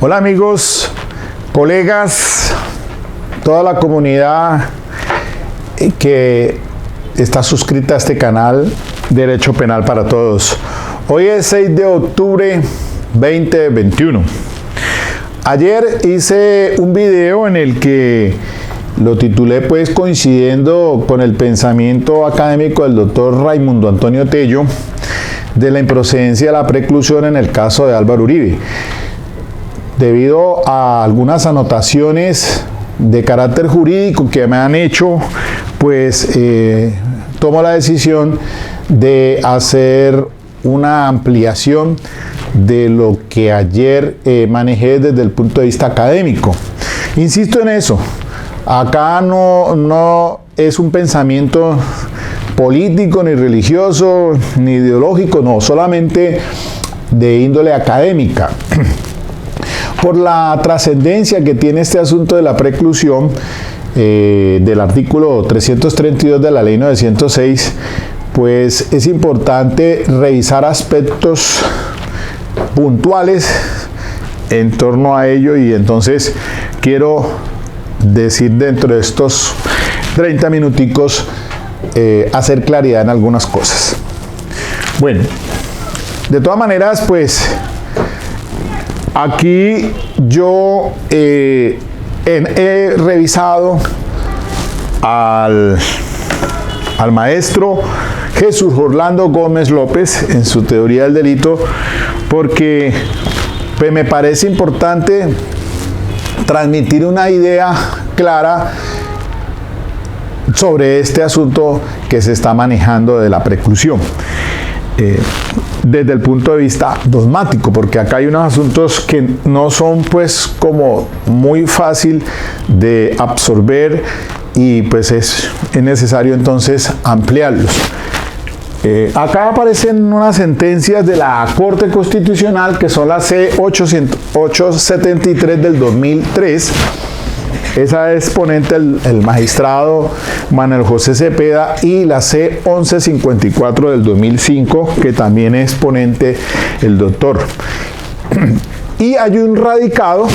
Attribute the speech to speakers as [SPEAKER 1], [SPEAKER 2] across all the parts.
[SPEAKER 1] Hola amigos, colegas, toda la comunidad que está suscrita a este canal Derecho Penal para Todos. Hoy es 6 de octubre 2021. Ayer hice un video en el que lo titulé pues coincidiendo con el pensamiento académico del doctor Raimundo Antonio Tello de la improcedencia de la preclusión en el caso de Álvaro Uribe. Debido a algunas anotaciones de carácter jurídico que me han hecho, pues tomo la decisión de hacer una ampliación de lo que ayer manejé desde el punto de vista académico. Insisto en eso, acá no es un pensamiento político, ni religioso, ni ideológico, no, solamente de índole académica. Por la trascendencia que tiene este asunto de la preclusión del artículo 332 de la ley 906, pues es importante revisar aspectos puntuales en torno a ello, y entonces quiero decir dentro de estos 30 minuticos hacer claridad en algunas cosas. Bueno, de todas maneras, pues aquí yo he revisado al maestro Jesús Orlando Gómez López en su teoría del delito, porque pues, me parece importante transmitir una idea clara sobre este asunto que se está manejando de la preclusión. Desde el punto de vista dogmático, porque acá hay unos asuntos que no son pues como muy fácil de absorber, y pues es necesario entonces ampliarlos. Acá aparecen unas sentencias de la Corte Constitucional que son la C-873 del 2003. Esa es ponente el magistrado Manuel José Cepeda, y la C-1154 del 2005, que también es ponente el doctor. Y hay un radicado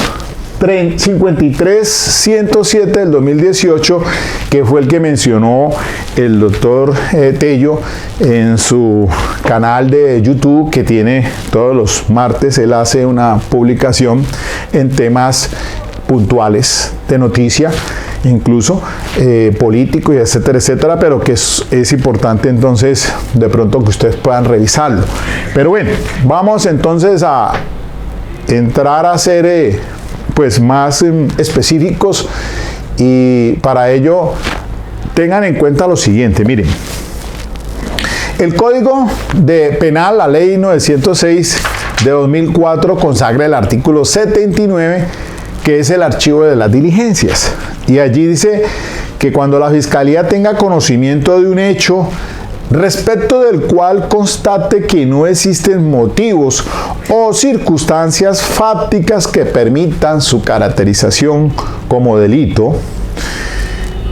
[SPEAKER 1] 53-107 del 2018, que fue el que mencionó el doctor Tello en su canal de YouTube, que tiene todos los martes. Él hace una publicación en temas puntuales de noticia, incluso político y etcétera, etcétera, pero que es importante entonces de pronto que ustedes puedan revisarlo. Pero bueno, vamos entonces a entrar a ser pues más específicos, y para ello tengan en cuenta lo siguiente. Miren, el Código Penal, la ley 906 de 2004, consagra el artículo 79, que es el archivo de las diligencias, y allí dice que cuando la Fiscalía tenga conocimiento de un hecho respecto del cual constate que no existen motivos o circunstancias fácticas que permitan su caracterización como delito,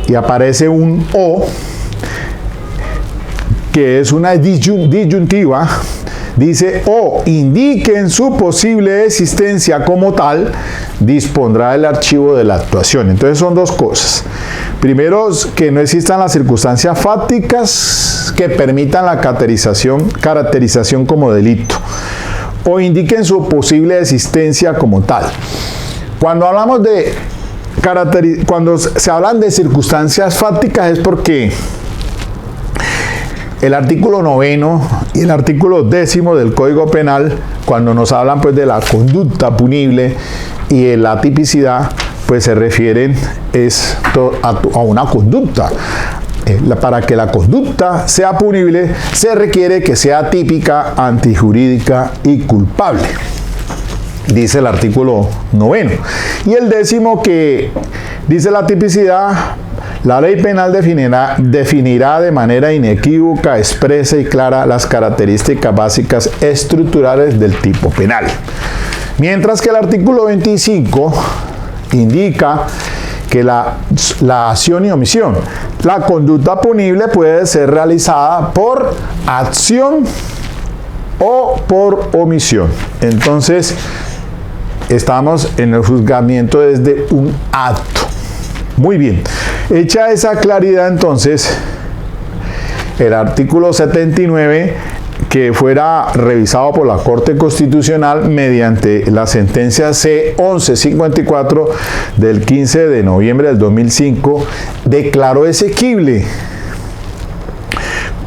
[SPEAKER 1] y aparece un O, que es una disyuntiva, dice, o indiquen su posible existencia como tal, dispondrá el archivo de la actuación. Entonces son dos cosas. Primero, que no existan las circunstancias fácticas que permitan la caracterización como delito, o indiquen su posible existencia como tal. Cuando hablamos de cuando se hablan de circunstancias fácticas, es porque el artículo 9 y el artículo 10 del Código Penal, cuando nos hablan pues de la conducta punible y de la tipicidad, pues se refieren a una conducta. Para que la conducta sea punible, se requiere que sea típica, antijurídica y culpable, dice el artículo 9. Y el 10, que dice la tipicidad: la ley penal definirá de manera inequívoca, expresa y clara las características básicas estructurales del tipo penal. Mientras que el artículo 25 indica que la acción y omisión. La conducta punible puede ser realizada por acción o por omisión. Entonces, estamos en el juzgamiento desde un acto. Muy bien, hecha esa claridad entonces, el artículo 79 que fuera revisado por la Corte Constitucional mediante la sentencia C-1154 del 15 de noviembre del 2005, declaró exequible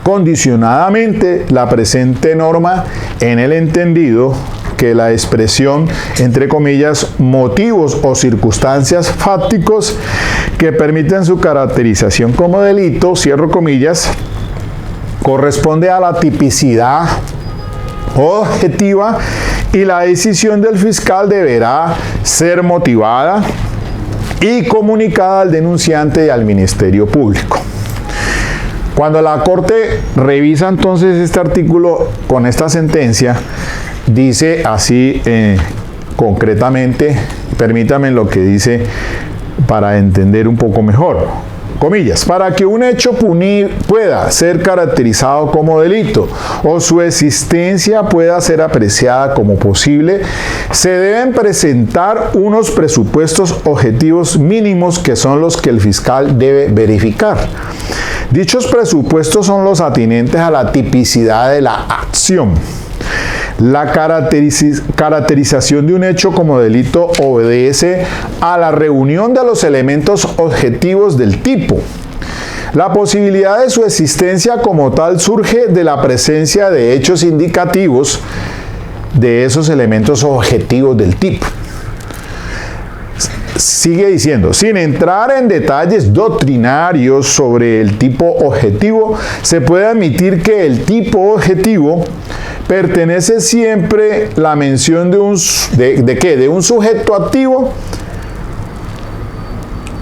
[SPEAKER 1] condicionadamente la presente norma en el entendido que la expresión, entre comillas, motivos o circunstancias fácticos que permiten su caracterización como delito, cierro comillas, corresponde a la tipicidad objetiva y la decisión del fiscal deberá ser motivada y comunicada al denunciante y al Ministerio Público. Cuando la Corte revisa entonces este artículo con esta sentencia, dice así concretamente, permítame lo que dice para entender un poco mejor. Comillas, para que un hecho pueda ser caracterizado como delito o su existencia pueda ser apreciada como posible, se deben presentar unos presupuestos objetivos mínimos que son los que el fiscal debe verificar. Dichos presupuestos son los atinentes a la tipicidad de la acción. La caracterización de un hecho como delito obedece a la reunión de los elementos objetivos del tipo. La posibilidad de su existencia como tal surge de la presencia de hechos indicativos de esos elementos objetivos del tipo. Sigue diciendo, sin entrar en detalles doctrinarios sobre el tipo objetivo, se puede admitir que el tipo objetivo pertenece siempre la mención de un sujeto activo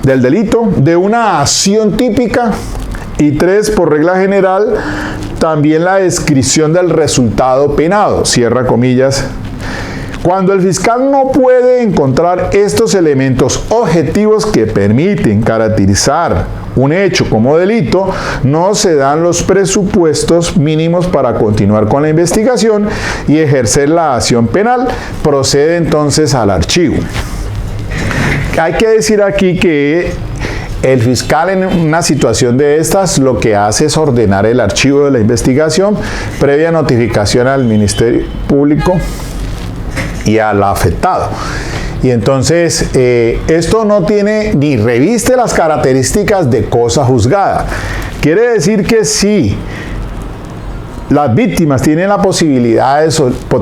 [SPEAKER 1] del delito, de una acción típica y 3, por regla general, también la descripción del resultado penado, cierra comillas. Cuando el fiscal no puede encontrar estos elementos objetivos que permiten caracterizar un hecho como delito, no se dan los presupuestos mínimos para continuar con la investigación y ejercer la acción penal, procede entonces al archivo. Hay que decir aquí que el fiscal en una situación de estas lo que hace es ordenar el archivo de la investigación previa notificación al Ministerio Público y al afectado. Y entonces esto no tiene ni reviste las características de cosa juzgada. Quiere decir que si las víctimas tienen la posibilidad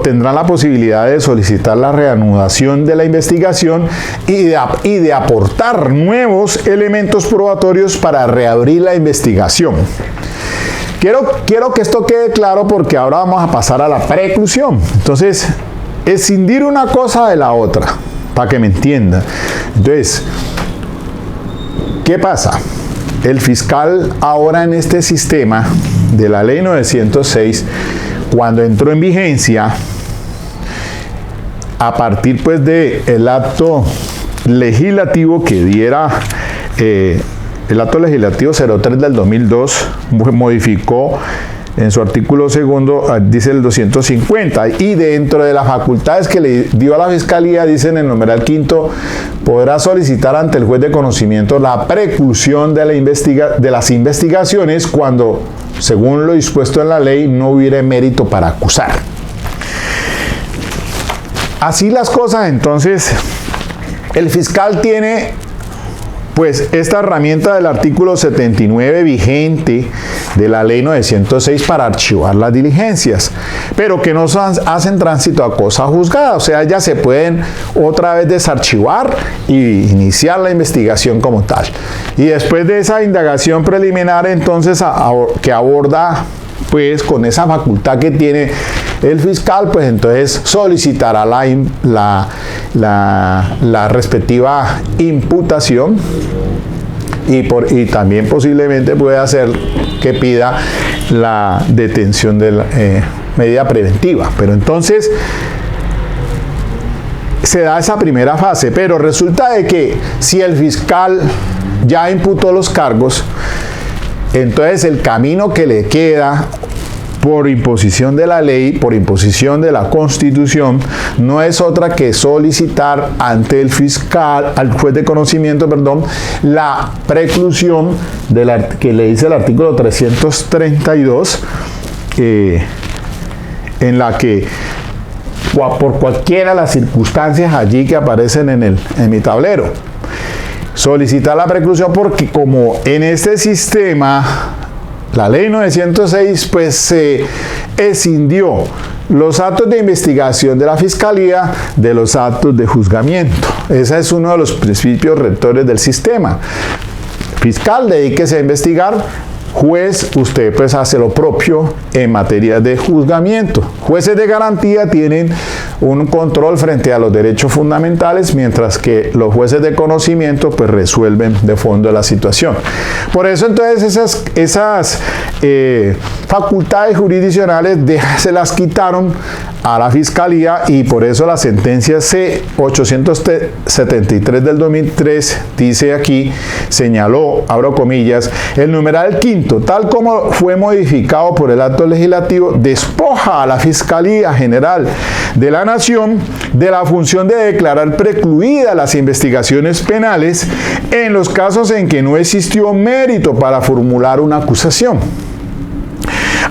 [SPEAKER 1] tendrán la posibilidad de solicitar la reanudación de la investigación y de aportar nuevos elementos probatorios para reabrir la investigación. Quiero que esto quede claro porque ahora vamos a pasar a la preclusión. Entonces, escindir una cosa de la otra, para que me entiendan. Entonces, ¿qué pasa? El fiscal ahora en este sistema de la ley 906, cuando entró en vigencia, a partir pues del acto legislativo que diera, el acto legislativo 03 del 2002, modificó en su artículo segundo, dice el 250, y dentro de las facultades que le dio a la Fiscalía, dice en el numeral quinto, podrá solicitar ante el juez de conocimiento la preclusión de las investigaciones cuando, según lo dispuesto en la ley, no hubiera mérito para acusar. Así las cosas, entonces, el fiscal tiene pues esta herramienta del artículo 79 vigente de la ley 906 para archivar las diligencias, pero que no hacen tránsito a cosa juzgada, o sea, ya se pueden otra vez desarchivar y iniciar la investigación como tal. Y después de esa indagación preliminar, entonces, que aborda pues con esa facultad que tiene el fiscal, pues entonces solicitará la respectiva imputación y también posiblemente puede hacer que pida la detención de la medida preventiva. Pero entonces se da esa primera fase, pero resulta de que si el fiscal ya imputó los cargos, entonces el camino que le queda por imposición de la ley, por imposición de la Constitución, no es otra que solicitar ante el fiscal, al juez de conocimiento, la preclusión que le dice el artículo 332, en la que por cualquiera de las circunstancias allí que aparecen en mi tablero, solicitar la preclusión, porque como en este sistema la ley 906 pues se escindió los actos de investigación de la Fiscalía de los actos de juzgamiento. Ese es uno de los principios rectores del sistema. Fiscal, dedíquese a investigar. Juez, usted pues hace lo propio en materia de juzgamiento. Jueces de garantía tienen un control frente a los derechos fundamentales, mientras que los jueces de conocimiento pues resuelven de fondo la situación. Por eso entonces esas facultades jurisdiccionales se las quitaron a la Fiscalía, y por eso la sentencia C-873 del 2003 dice aquí, señaló, abro comillas, el numeral quinto, tal como fue modificado por el acto legislativo, despoja a la Fiscalía General de la Nación de la función de declarar precluidas las investigaciones penales en los casos en que no existió mérito para formular una acusación.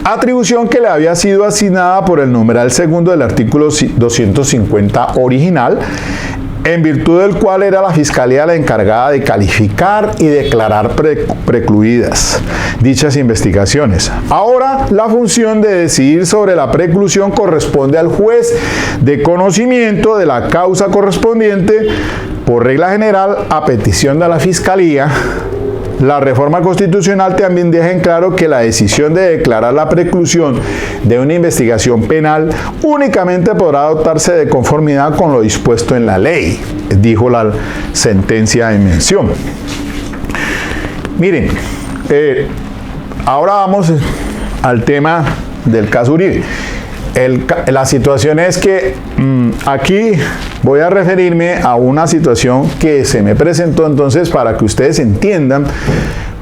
[SPEAKER 1] Atribución que le había sido asignada por el numeral segundo del artículo 250 original, en virtud del cual era la Fiscalía la encargada de calificar y declarar precluidas dichas investigaciones. Ahora, la función de decidir sobre la preclusión corresponde al juez de conocimiento de la causa correspondiente, por regla general, a petición de la Fiscalía. La reforma constitucional también deja en claro que la decisión de declarar la preclusión de una investigación penal únicamente podrá adoptarse de conformidad con lo dispuesto en la ley, dijo la sentencia en mención. Miren, ahora vamos al tema del caso Uribe. La situación es que aquí voy a referirme a una situación que se me presentó, entonces, para que ustedes entiendan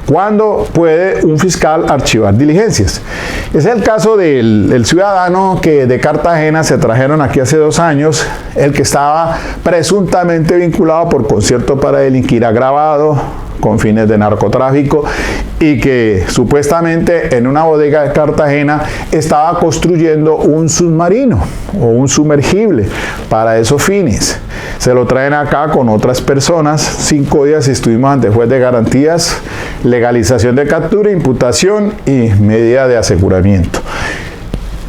[SPEAKER 1] cuándo puede un fiscal archivar diligencias. Es el caso del ciudadano que de Cartagena se trajeron aquí hace 2 años, el que estaba presuntamente vinculado por concierto para delinquir agravado con fines de narcotráfico, y que supuestamente en una bodega de Cartagena estaba construyendo un submarino o un sumergible para esos fines. Se lo traen acá con otras personas. 5 días estuvimos ante juez de garantías, legalización de captura, imputación y medida de aseguramiento.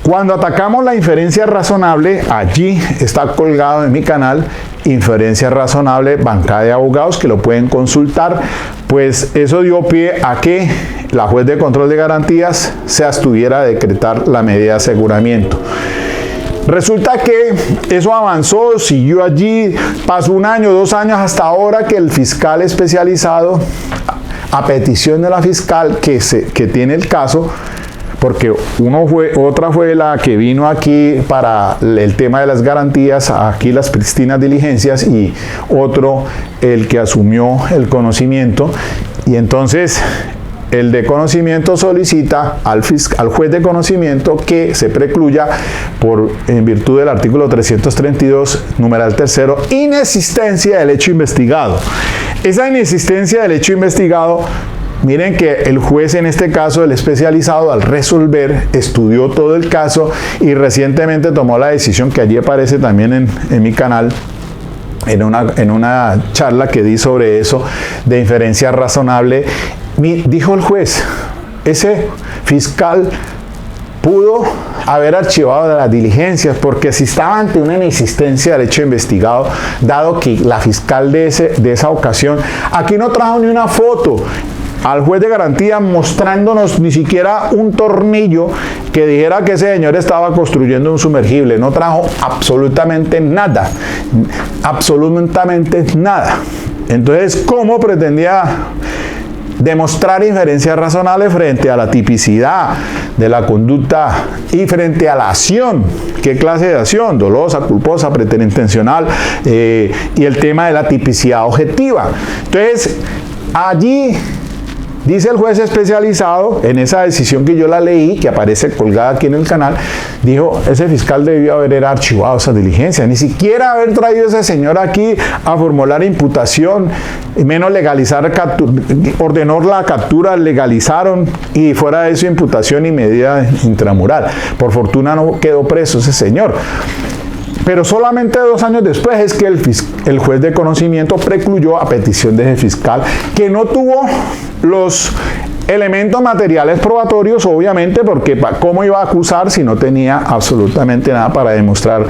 [SPEAKER 1] Cuando atacamos la inferencia razonable, allí está colgado en mi canal, inferencia razonable, bancada de abogados, que lo pueden consultar, pues eso dio pie a que la juez de control de garantías se abstuviera a decretar la medida de aseguramiento. Resulta que eso avanzó, siguió allí, pasó 1 año, 2 años, hasta ahora que el fiscal especializado, a petición de la fiscal que tiene el caso, porque otra fue la que vino aquí para el tema de las garantías, aquí las pristinas diligencias, y otro el que asumió el conocimiento, y entonces el de conocimiento solicita al juez de conocimiento que se precluya en virtud del artículo 332, numeral tercero, inexistencia del hecho investigado. Esa inexistencia del hecho investigado, miren que el juez, en este caso el especializado, al resolver, estudió todo el caso y recientemente tomó la decisión, que allí aparece también en mi canal, en una charla que di sobre eso, de inferencia razonable. Dijo el juez, ese fiscal pudo haber archivado las diligencias, porque si estaba ante una inexistencia del hecho investigado, dado que la fiscal de esa ocasión aquí no trajo ni una foto al juez de garantía mostrándonos ni siquiera un tornillo que dijera que ese señor estaba construyendo un sumergible, no trajo absolutamente nada, absolutamente nada. Entonces, ¿cómo pretendía demostrar inferencia razonable frente a la tipicidad de la conducta y frente a la acción? ¿Qué clase de acción? Dolosa, culposa, preterintencional, y el tema de la tipicidad objetiva. Entonces, allí Dice el juez especializado, en esa decisión que yo la leí, que aparece colgada aquí en el canal, dijo, ese fiscal debió haber archivado esa diligencia, ni siquiera haber traído a ese señor aquí a formular imputación, menos legalizar, ordenó la captura, legalizaron, y fuera de eso imputación y medida intramural. Por fortuna no quedó preso ese señor. Pero solamente 2 años después es que el juez de conocimiento precluyó a petición de ese fiscal, que no tuvo los elementos materiales probatorios, obviamente, porque ¿cómo iba a acusar si no tenía absolutamente nada para demostrar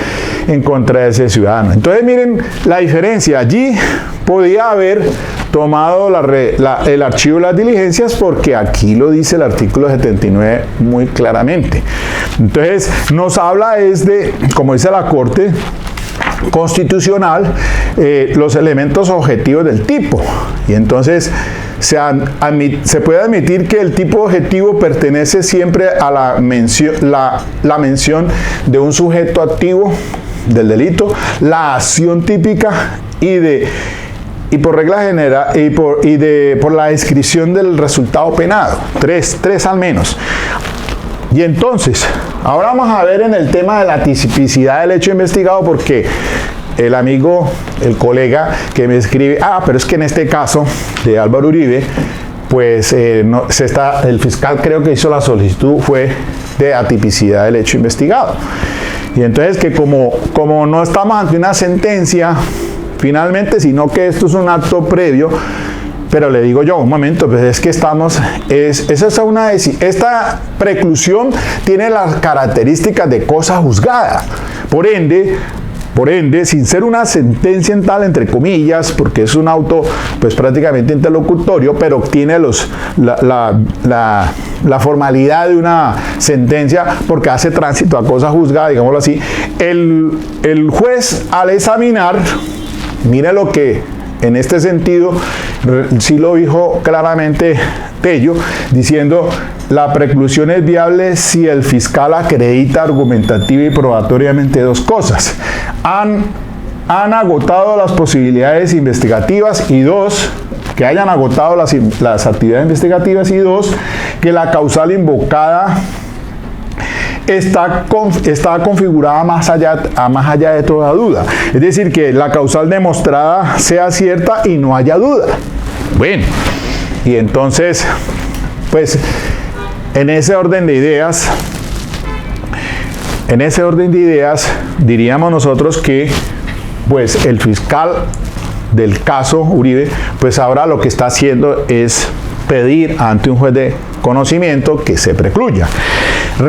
[SPEAKER 1] en contra de ese ciudadano? Entonces miren la diferencia. Allí podía haber tomado el archivo de las diligencias, porque aquí lo dice el artículo 79 muy claramente. Entonces nos habla es de, como dice la Corte Constitucional, los elementos objetivos del tipo, y entonces se puede admitir que el tipo objetivo pertenece siempre a la mención de un sujeto activo del delito, la acción típica y por regla general por la descripción del resultado penado, tres al menos. Y entonces, ahora vamos a ver en el tema de la tipicidad del hecho investigado, porque el amigo, el colega que me escribe, pero es que en este caso de Álvaro Uribe, pues el fiscal creo que hizo la solicitud fue de atipicidad del hecho investigado. Y entonces que como no estamos ante una sentencia finalmente, sino que esto es un acto previo, pero le digo yo, un momento, pues es que esta preclusión tiene las características de cosa juzgada. Por ende, sin ser una sentencia en tal, entre comillas, porque es un auto pues prácticamente interlocutorio, pero tiene la formalidad de una sentencia porque hace tránsito a cosa juzgada, digámoslo así. El juez, al examinar, mire lo que en este sentido sí lo dijo claramente Tello, diciendo: la preclusión es viable si el fiscal acredita argumentativa y probatoriamente 2 cosas. Han agotado las posibilidades investigativas, y 2, que hayan agotado las actividades investigativas, y 2, que la causal invocada está configurada más allá de toda duda. Es decir, que la causal demostrada sea cierta y no haya duda. Bueno, y entonces, pues, en ese orden de ideas, diríamos nosotros que, pues, el fiscal del caso Uribe, pues ahora lo que está haciendo es pedir ante un juez de conocimiento que se precluya.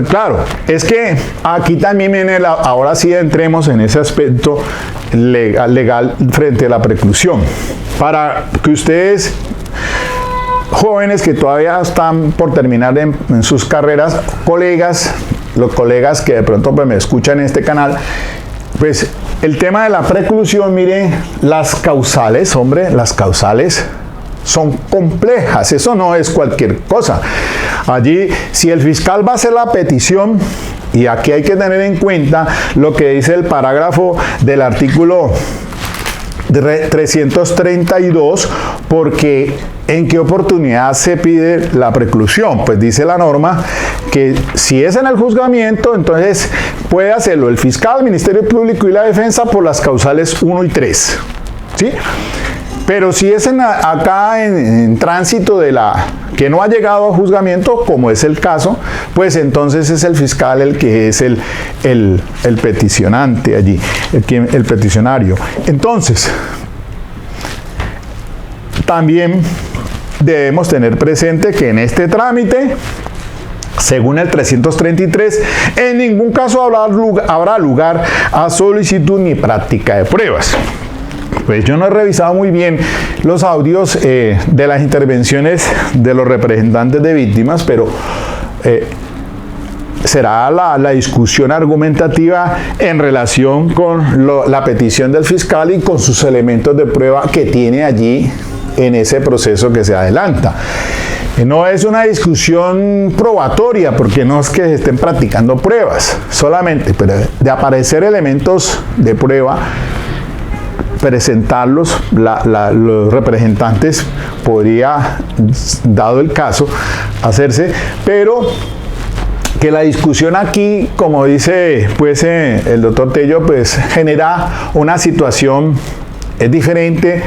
[SPEAKER 1] Claro, es que aquí también viene ahora sí entremos en ese aspecto legal frente a la preclusión. Para que ustedes, jóvenes que todavía están por terminar en sus carreras, los colegas que de pronto pues me escuchan en este canal, pues el tema de la preclusión, miren, las causales son complejas, eso no es cualquier cosa. Allí, si el fiscal va a hacer la petición, y aquí hay que tener en cuenta lo que dice el parágrafo del artículo 332, porque ¿en qué oportunidad se pide la preclusión? Pues dice la norma que si es en el juzgamiento, entonces puede hacerlo el fiscal, el Ministerio Público y la defensa por las causales 1 y 3, ¿sí? Pero si es acá en tránsito que no ha llegado a juzgamiento, como es el caso, pues entonces es el fiscal el que es el peticionante allí, el peticionario. Entonces, también debemos tener presente que en este trámite, según el 333, en ningún caso habrá lugar a solicitud ni práctica de pruebas. Pues yo no he revisado muy bien los audios de las intervenciones de los representantes de víctimas, pero será la discusión argumentativa en relación con la petición del fiscal y con sus elementos de prueba que tiene allí en ese proceso que se adelanta. No es una discusión probatoria, porque no es que se estén practicando pruebas solamente, pero de aparecer elementos de prueba presentarlos, los representantes podría, dado el caso, hacerse, pero que la discusión aquí, como dice pues el doctor Tello, pues genera una situación diferente,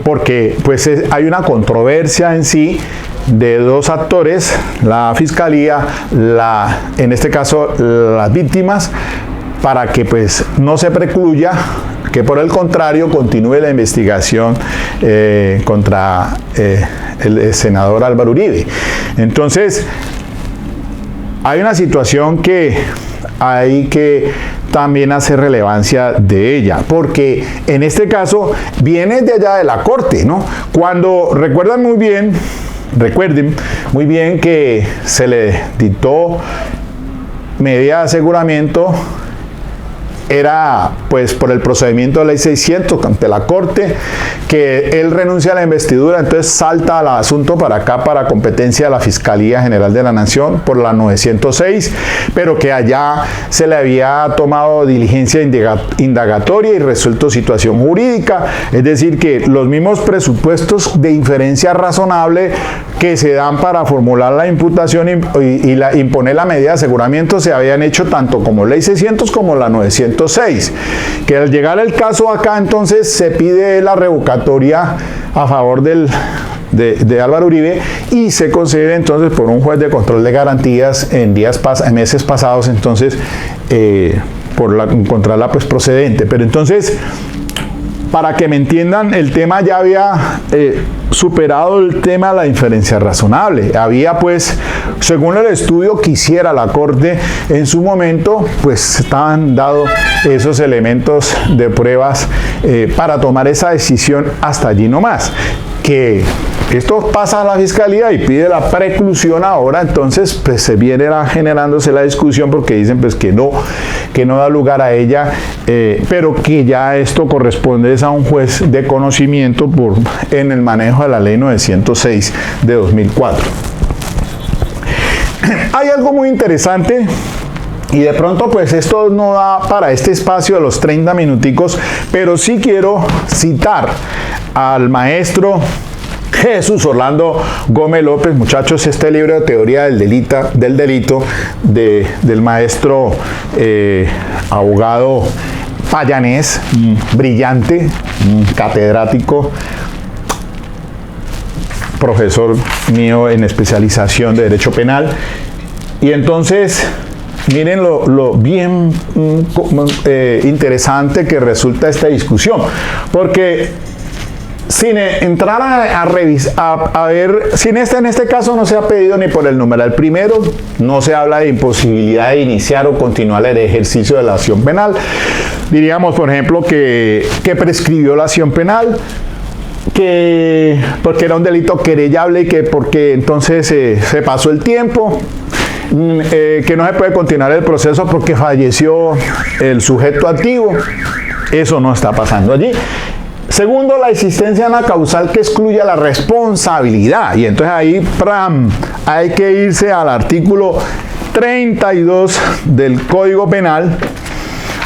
[SPEAKER 1] porque pues hay una controversia en sí de dos actores, la fiscalía, en este caso las víctimas, para que pues no se precluya, que por el contrario continúe la investigación contra el senador Álvaro Uribe. Entonces, hay una situación que hay que también hacer relevancia de ella, porque en este caso viene de allá de la corte, ¿no? Cuando recuerden muy bien que se le dictó medida de aseguramiento, era pues por el procedimiento de ley 600 ante la corte, que él renuncia a la investidura, entonces salta el asunto para acá, para competencia de la Fiscalía General de la Nación por la 906, pero que allá se le había tomado diligencia indagatoria y resuelto situación jurídica, es decir, que los mismos presupuestos de inferencia razonable que se dan para formular la imputación y imponer la medida de aseguramiento se habían hecho tanto como ley 600 como la 906, que al llegar el caso acá entonces se pide la revocatoria a favor de Álvaro Uribe y se concede entonces por un juez de control de garantías en meses pasados, entonces por encontrarla pues procedente. Pero entonces, para que me entiendan, el tema ya había superado el tema de la inferencia razonable. Había pues, según el estudio que hiciera la Corte en su momento, pues estaban dados esos elementos de pruebas para tomar esa decisión hasta allí nomás. Que esto pasa a la Fiscalía y pide la preclusión ahora, entonces pues se viene generándose la discusión porque dicen pues que no da lugar a ella, pero que ya esto corresponde a un juez de conocimiento en el manejo de la ley 906 de 2004. Hay algo muy interesante. Y de pronto pues esto no da para este espacio de los 30 minuticos, pero sí quiero citar al maestro Jesús Orlando Gómez López. Muchachos, este libro de teoría del delito del maestro abogado payanés, brillante, catedrático, profesor mío en especialización de Derecho Penal. Y entonces, miren lo bien interesante que resulta esta discusión, porque sin entrar a revisar, a ver, en este caso no se ha pedido ni por el numeral primero, no se habla de imposibilidad de iniciar o continuar el ejercicio de la acción penal. Diríamos, por ejemplo, que prescribió la acción penal, que porque era un delito querellable y que porque entonces se pasó el tiempo, que no se puede continuar el proceso porque falleció el sujeto activo. Eso no está pasando allí. Segundo, la existencia de una causal que excluya la responsabilidad. Y entonces ahí hay que irse al artículo 32 del Código Penal,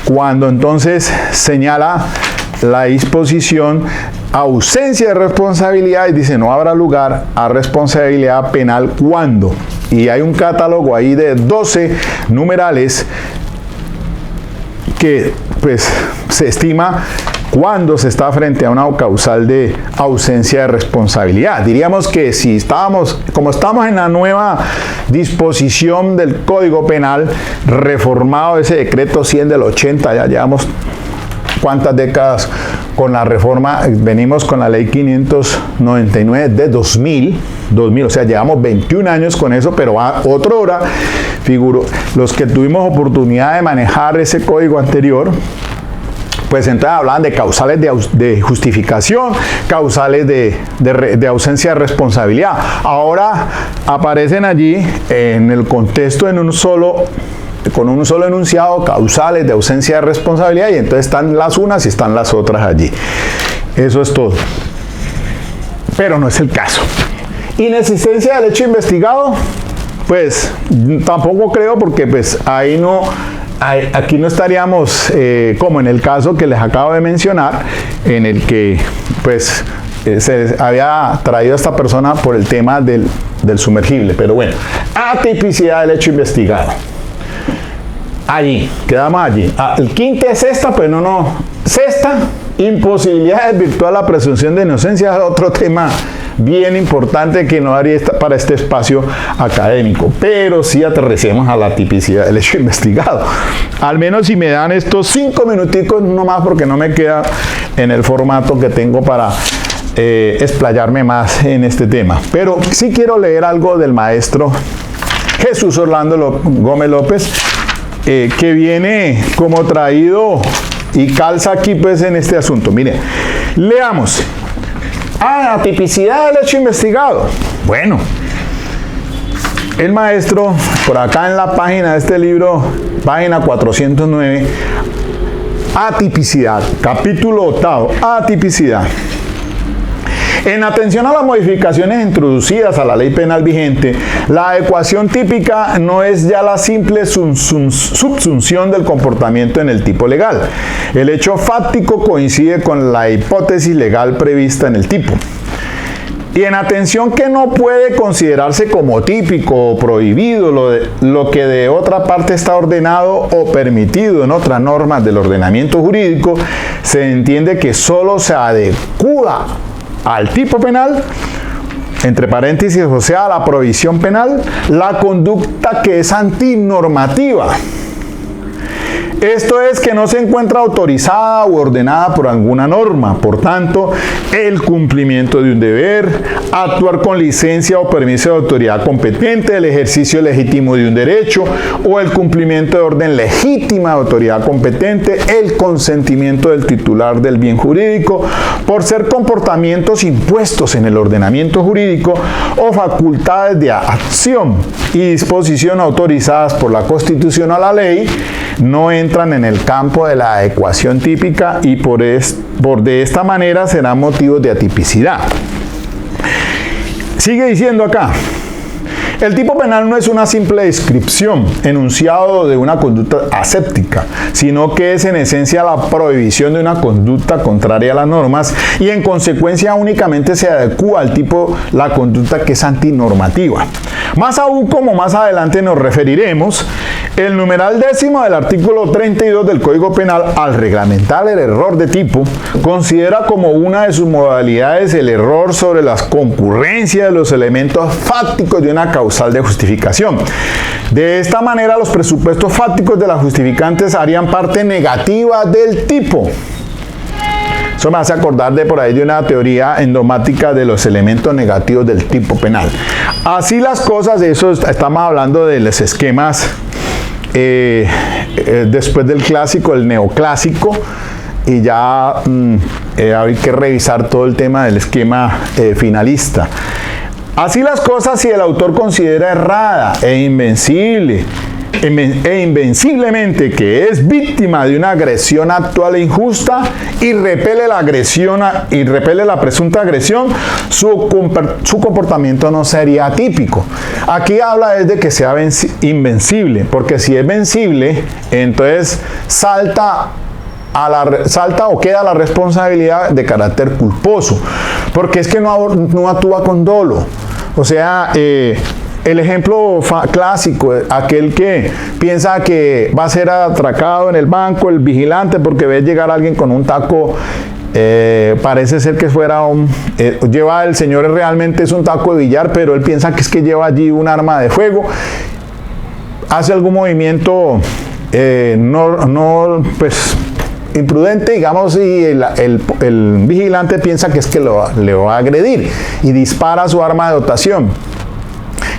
[SPEAKER 1] cuando entonces señala la disposición ausencia de responsabilidad y dice no habrá lugar a responsabilidad penal cuando. Y hay un catálogo ahí de 12 numerales que pues se estima cuando se está frente a una causal de ausencia de responsabilidad. Diríamos que como estamos en la nueva disposición del Código Penal, reformado ese decreto 100 del 80, ya llevamos cuántas décadas con la reforma, venimos con la ley 599 de 2000, o sea, llevamos 21 años con eso, pero a otra hora, los que tuvimos oportunidad de manejar ese código anterior, pues entonces hablaban de causales de justificación, causales de ausencia de responsabilidad. Ahora aparecen allí en el contexto con un solo enunciado, causales de ausencia de responsabilidad, y entonces están las unas y están las otras allí. Eso es todo. Pero no es el caso. Inexistencia del hecho investigado, pues tampoco creo, porque pues ahí no aquí no estaríamos como en el caso que les acabo de mencionar, en el que pues se había traído a esta persona por el tema del sumergible. Pero bueno, atipicidad del hecho investigado. Allí, quedamos allí. El quinto es sexta, pero no. Sexta, imposibilidad de desvirtuar la presunción de inocencia, es otro tema bien importante que no haría para este espacio académico, pero sí aterricemos a la tipicidad del hecho investigado. Al menos si me dan estos 5 minuticos, no más, porque no me queda en el formato que tengo para explayarme más en este tema. Pero sí quiero leer algo del maestro Jesús Orlando Gómez López, que viene como traído y calza aquí pues en este asunto. Mire, leamos. La tipicidad del hecho investigado. Bueno, el maestro, por acá en la página de este libro, página 409, atipicidad, capítulo 8, atipicidad. En atención a las modificaciones introducidas a la ley penal vigente, la ecuación típica no es ya la simple subsunción del comportamiento en el tipo legal. El hecho fáctico coincide con la hipótesis legal prevista en el tipo. Y en atención que no puede considerarse como típico o prohibido lo que de otra parte está ordenado o permitido en otras normas del ordenamiento jurídico, se entiende que solo se adecua al tipo penal, entre paréntesis, o sea, a la provisión penal, la conducta que es antinormativa. Esto es que no se encuentra autorizada u ordenada por alguna norma. Por tanto, el cumplimiento de un deber, actuar con licencia o permiso de autoridad competente, el ejercicio legítimo de un derecho o el cumplimiento de orden legítima de autoridad competente, el consentimiento del titular del bien jurídico, por ser comportamientos impuestos en el ordenamiento jurídico o facultades de acción y disposición autorizadas por la Constitución o la ley, no entran en el campo de la ecuación típica y de esta manera serán motivos de atipicidad. Sigue diciendo acá, el tipo penal no es una simple descripción, enunciado de una conducta aséptica, sino que es en esencia la prohibición de una conducta contraria a las normas y en consecuencia únicamente se adecua al tipo la conducta que es antinormativa. Más aún, como más adelante nos referiremos, el numeral 10 del artículo 32 del Código Penal, al reglamentar el error de tipo, considera como una de sus modalidades el error sobre las concurrencias de los elementos fácticos de una causal de justificación. De esta manera, los presupuestos fácticos de las justificantes harían parte negativa del tipo. Eso me hace acordar de por ahí de una teoría endomática de los elementos negativos del tipo penal. Así las cosas, de eso estamos hablando de los esquemas después del clásico, el neoclásico, y ya hay que revisar todo el tema del esquema finalista. Así las cosas, si el autor considera errada e invenciblemente que es víctima de una agresión actual e injusta y repele la presunta agresión, su comportamiento no sería atípico. Aquí habla de que sea invencible, porque si es vencible, entonces salta o queda la responsabilidad de carácter culposo, porque es que no actúa con dolo. O sea, el ejemplo clásico, aquel que piensa que va a ser atracado en el banco, el vigilante, porque ve llegar alguien con un taco, parece ser que fuera lleva el señor realmente es un taco de billar, pero él piensa que es que lleva allí un arma de fuego, hace algún movimiento pues imprudente, digamos, y el vigilante piensa que es que le va a agredir y dispara su arma de dotación,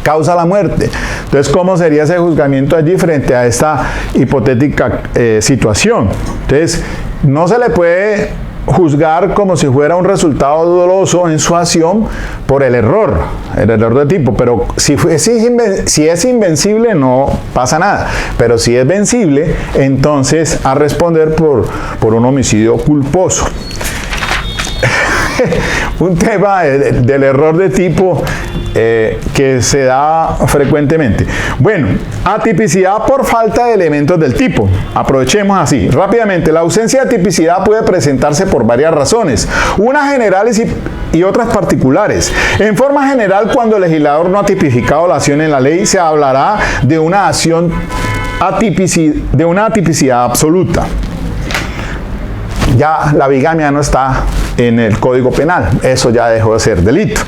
[SPEAKER 1] causa la muerte. Entonces, ¿cómo sería ese juzgamiento allí frente a esta hipotética situación? Entonces, no se le puede juzgar como si fuera un resultado doloso en su acción por el error de tipo, pero si es invencible no pasa nada, pero si es vencible, entonces a responder por un homicidio culposo. Un tema del error de tipo que se da frecuentemente. Bueno, atipicidad por falta de elementos del tipo. Aprovechemos así. Rápidamente, la ausencia de tipicidad puede presentarse por varias razones, unas generales y otras particulares. En forma general, cuando el legislador no ha tipificado la acción en la ley, se hablará de una acción de una atipicidad absoluta. Ya la bigamia no está en el Código Penal, eso ya dejó de ser delito.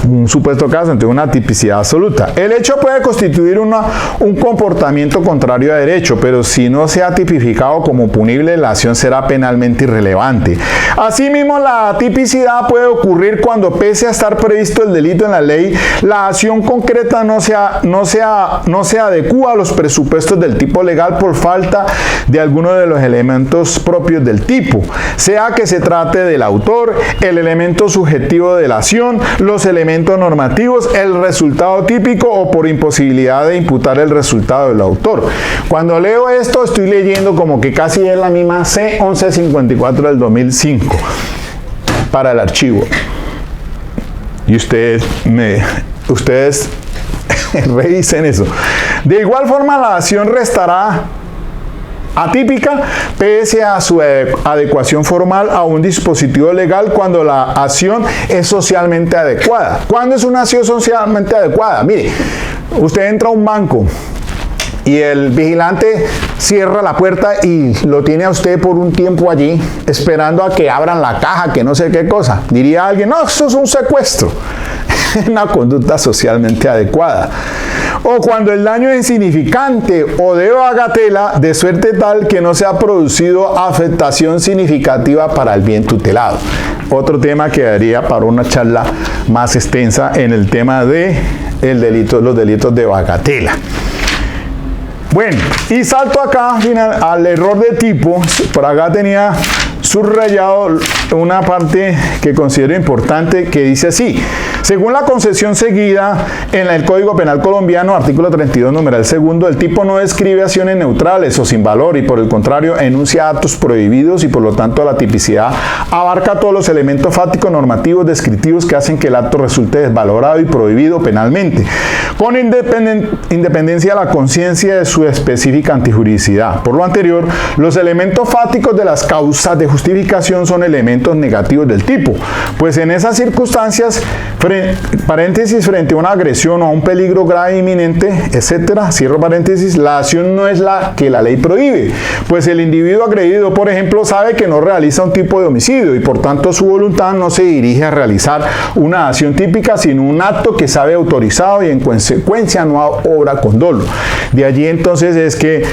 [SPEAKER 1] Un supuesto caso, entonces una tipicidad absoluta. El hecho puede constituir un comportamiento contrario a derecho, pero si no se ha tipificado como punible, la acción será penalmente irrelevante. Asimismo, la tipicidad puede ocurrir cuando, pese a estar previsto el delito en la ley, la acción concreta no se adecúa a los presupuestos del tipo legal por falta de alguno de los elementos propios del tipo, sea que se trate del autor, el elemento subjetivo de la acción, los elementos normativos, el resultado típico o por imposibilidad de imputar el resultado del autor. Cuando leo esto estoy leyendo como que casi es la misma C1154 del 2005 para el archivo. Y ustedes revisen eso. De igual forma, la acción restará atípica pese a su adecuación formal a un dispositivo legal cuando la acción es socialmente adecuada. ¿Cuándo es una acción socialmente adecuada? Mire, usted entra a un banco y el vigilante cierra la puerta y lo tiene a usted por un tiempo allí esperando a que abran la caja, que no sé qué cosa. Diría alguien, no, eso es un secuestro. Una conducta socialmente adecuada. O cuando el daño es insignificante o de bagatela, de suerte tal que no se ha producido afectación significativa para el bien tutelado. Otro tema que daría para una charla más extensa en el tema de los delitos de bagatela. Bueno, y salto acá al error de tipo. Por acá tenía subrayado una parte que considero importante, que dice así: según la concepción seguida en el Código Penal colombiano, artículo 32, numeral segundo, el tipo no describe acciones neutrales o sin valor y por el contrario enuncia actos prohibidos y por lo tanto la tipicidad abarca todos los elementos fácticos, normativos, descriptivos que hacen que el acto resulte desvalorado y prohibido penalmente, con independencia de la conciencia de su específica antijuridicidad. Por lo anterior, los elementos fácticos de las causas de justificación son elementos negativos del tipo, pues en esas circunstancias, paréntesis, frente a una agresión o a un peligro grave inminente, etcétera, cierro paréntesis, la acción no es la que la ley prohíbe, pues el individuo agredido, por ejemplo, sabe que no realiza un tipo de homicidio y por tanto su voluntad no se dirige a realizar una acción típica, sino un acto que sabe autorizado y en consecuencia no obra con dolo. De allí entonces es que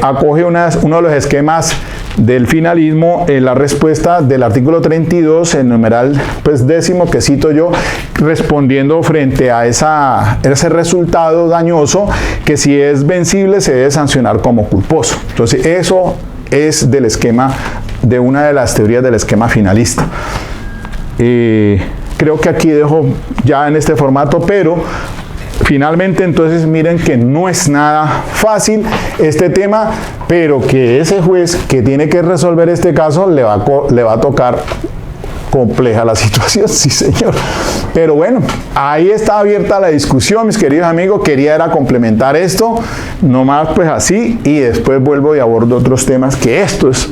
[SPEAKER 1] acoge uno de los esquemas del finalismo, la respuesta del artículo 32, el numeral décimo que cito yo, respondiendo frente a ese resultado dañoso, que si es vencible se debe sancionar como culposo. Entonces eso es del esquema, de una de las teorías del esquema finalista. Creo que aquí dejo ya en este formato, pero finalmente entonces miren que no es nada fácil este tema, pero que ese juez que tiene que resolver este caso le va a tocar compleja la situación, sí señor. Pero bueno, ahí está abierta la discusión, mis queridos amigos. Quería era complementar esto, nomás pues así, y después vuelvo y abordo otros temas, que esto es